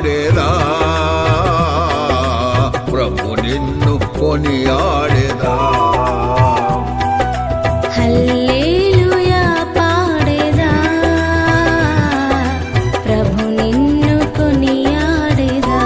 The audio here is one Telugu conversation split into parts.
పాడేదా, ప్రభు నిన్ను కొనియాడేదా. హల్లెలూయా పాడేదా, ప్రభు నిన్ను కొనియాడేదా.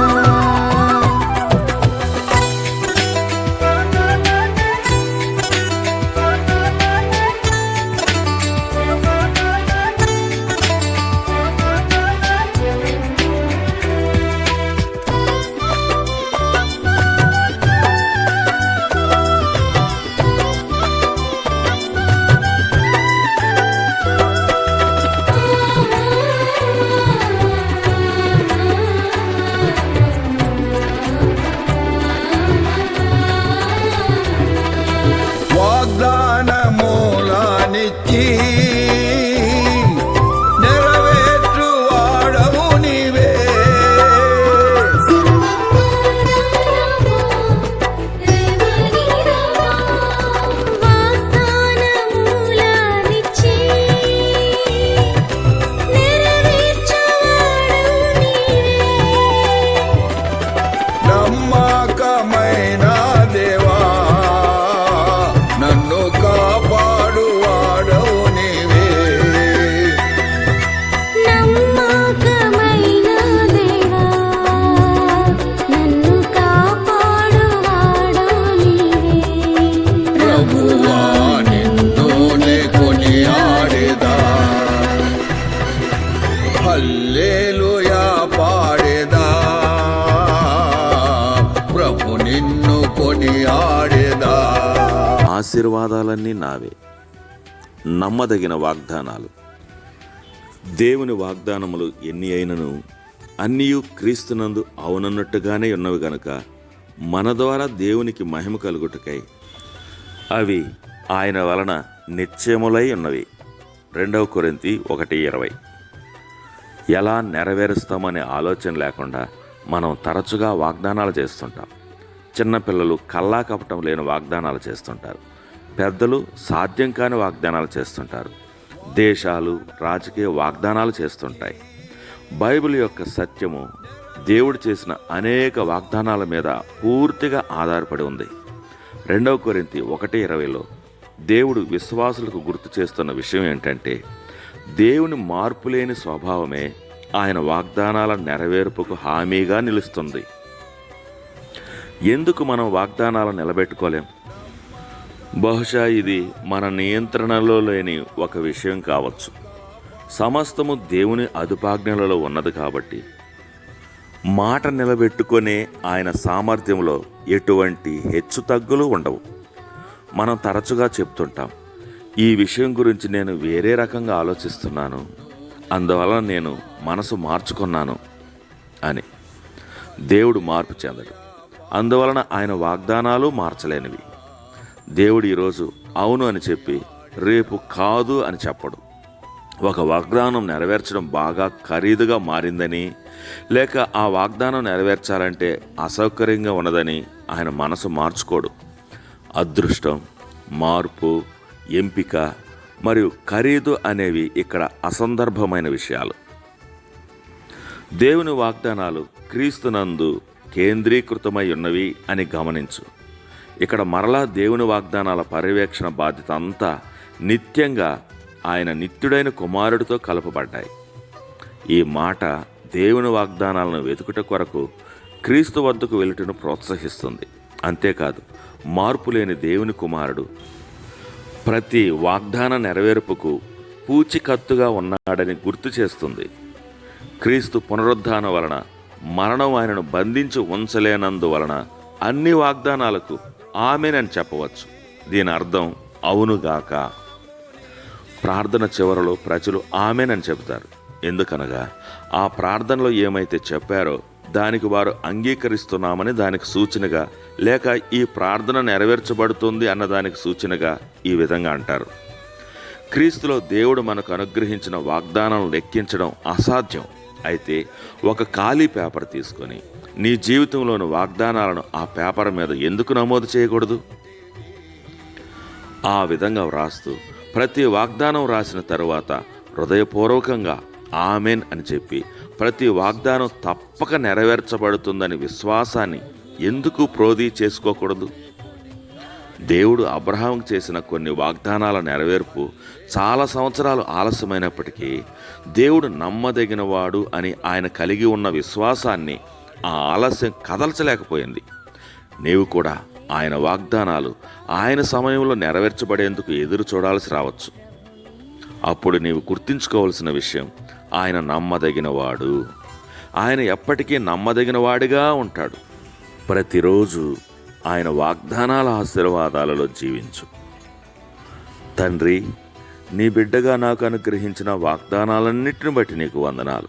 వాగ్దానమూలానిచ్చి నెరవేర్చు వాడవు నీవే. వాగ్దానమూలానిచ్చి నెరవేర్చువాడవు నీవే. నమ్మకమైన దేవా, నన్ను కాపాడువాడవు నీవే. నమ్మకమైన దేవా, నన్ను కాపాడువాడవు నీవే. ప్రభువా నిన్ను నే కొనియాడేదా, హల్లెలూయా పాడేదా, ప్రభు నిన్ను కొనియాడేదా. ఆశీర్వాదాలన్నీ నావే. నమ్మదగిన వాగ్దానాలు. దేవుని వాగ్దానములు ఎన్ని అయినను అన్నీయు క్రీస్తునందు అవునన్నట్టుగానే ఉన్నవి గనుక మన ద్వారా దేవునికి మహిమ కలుగుటకై అవి ఆయన వలన నిశ్చయములై ఉన్నవి. 2 కొరింథీ 1:20. ఎలా నెరవేరుస్తామనే ఆలోచన లేకుండా మనం తరచుగా వాగ్దానాలు చేస్తుంటాం. చిన్నపిల్లలు కల్లా కపటం లేని వాగ్దానాలు చేస్తుంటారు. పెద్దలు సాధ్యం కాని వాగ్దానాలు చేస్తుంటారు. దేశాలు రాజకీయ వాగ్దానాలు చేస్తుంటాయి. బైబిల్ యొక్క సత్యము దేవుడు చేసిన అనేక వాగ్దానాల మీద పూర్తిగా ఆధారపడి ఉంది. 2 కొరింథీ 1:20లో దేవుడు విశ్వాసులకు గుర్తు చేస్తున్న విషయం ఏంటంటే, దేవుని మార్పులేని స్వభావమే ఆయన వాగ్దానాల నెరవేర్పుకు హామీగా నిలుస్తుంది. ఎందుకు మనం వాగ్దానాలను నిలబెట్టుకోలేం? బహుశా ఇది మన నియంత్రణలో లేని ఒక విషయం కావచ్చు. సమస్తము దేవుని అదుపాజ్ఞలలో ఉన్నది కాబట్టి మాట నిలబెట్టుకునే ఆయన సామర్థ్యంలో ఎటువంటి హెచ్చుతగ్గులు ఉండవు. మనం తరచుగా చెప్తుంటాం, ఈ విషయం గురించి నేను వేరే రకంగా ఆలోచిస్తున్నాను, అందువలన నేను మనసు మార్చుకున్నాను అని. దేవుడు మార్పు చెందడు, అందువలన ఆయన వాగ్దానాలు మార్చలేనివి. దేవుడు ఈరోజు అవును అని చెప్పి రేపు కాదు అని చెప్పడు. ఒక వాగ్దానం నెరవేర్చడం బాగా ఖరీదుగా మారిందని, లేక ఆ వాగ్దానం నెరవేర్చాలంటే అసౌకర్యంగా ఉన్నదని ఆయన మనసు మార్చుకోడు. అదృష్టం, మార్పు, ఎంపిక మరియు ఖరీదు అనేవి ఇక్కడ అసందర్భమైన విషయాలు. దేవుని వాగ్దానాలు క్రీస్తునందు కేంద్రీకృతమై ఉన్నవి అని గమనించు. ఇక్కడ మరలా దేవుని వాగ్దానాల పర్యవేక్షణ బాధ్యత అంతా నిత్యంగా ఆయన నిత్యుడైన కుమారుడితో కలపబడ్డాయి. ఈ మాట దేవుని వాగ్దానాలను వెతుకుట కొరకు క్రీస్తు వద్దకు వెళ్ళుటను ప్రోత్సహిస్తుంది. అంతేకాదు, మార్పు లేని దేవుని కుమారుడు ప్రతి వాగ్దాన నెరవేర్పుకు పూచికత్తుగా ఉన్నాడని గుర్తు చేస్తుంది. క్రీస్తు పునరుద్ధానం వలన మరణం ఆయనను బంధించి ఉంచలేనందువలన అన్ని వాగ్దానాలకు ఆమేనని చెప్పవచ్చు. దీని అర్థం అవునుగాక. ప్రార్థన చివరలో ప్రజలు ఆమేనని చెబుతారు. ఎందుకనగా ఆ ప్రార్థనలో ఏమైతే చెప్పారో దానికి వారు అంగీకరిస్తున్నామని దానికి సూచనగా, లేక ఈ ప్రార్థన నెరవేర్చబడుతుంది అన్నదానికి సూచనగా ఈ విధంగా అంటారు. క్రీస్తులో దేవుడు మనకు అనుగ్రహించిన వాగ్దానాలను లెక్కించడం అసాధ్యం. అయితే ఒక ఖాళీ పేపర్ తీసుకొని నీ జీవితంలోని వాగ్దానాలను ఆ పేపర్ మీద ఎందుకు నమోదు చేయకూడదు? ఆ విధంగా వ్రాస్తూ ప్రతి వాగ్దానం రాసిన తరువాత హృదయపూర్వకంగా ఆమెన్ అని చెప్పి ప్రతి వాగ్దానం తప్పక నెరవేర్చబడుతుందని విశ్వాసాన్ని ఎందుకు ప్రోధి చేసుకోకూడదు? దేవుడు అబ్రహాంకు చేసిన కొన్ని వాగ్దానాల నెరవేర్పు చాలా సంవత్సరాలు ఆలస్యమైనప్పటికీ దేవుడు నమ్మదగినవాడు అని ఆయన కలిగి ఉన్న విశ్వాసాన్ని ఆ ఆలస్యం కదల్చలేకపోయింది. నీవు కూడా ఆయన వాగ్దానాలు ఆయన సమయంలో నెరవేర్చబడేందుకు ఎదురు చూడాల్సి రావచ్చు. అప్పుడు నీవు గుర్తుంచుకోవాల్సిన విషయం, ఆయన నమ్మదగినవాడు. ఆయన ఎప్పటికీ నమ్మదగినవాడిగా ఉంటాడు. ప్రతిరోజు ఆయన వాగ్దానాల ఆశీర్వాదాలలో జీవించు. తండ్రి, నీ బిడ్డగా నాకు అనుగ్రహించిన వాగ్దానాలన్నిటిని బట్టి నీకు వందనాలు.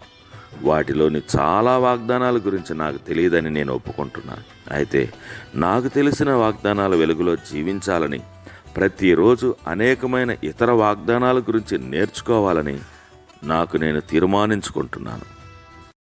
వాటిలోని చాలా వాగ్దానాల గురించి నాకు తెలియదని నేను ఒప్పుకుంటున్నాను. అయితే నాకు తెలిసిన వాగ్దానాల వెలుగులో జీవించాలని, ప్రతిరోజు అనేకమైన ఇతర వాగ్దానాల గురించి నేర్చుకోవాలని నాకు నేను తీర్మానించుకుంటున్నాను.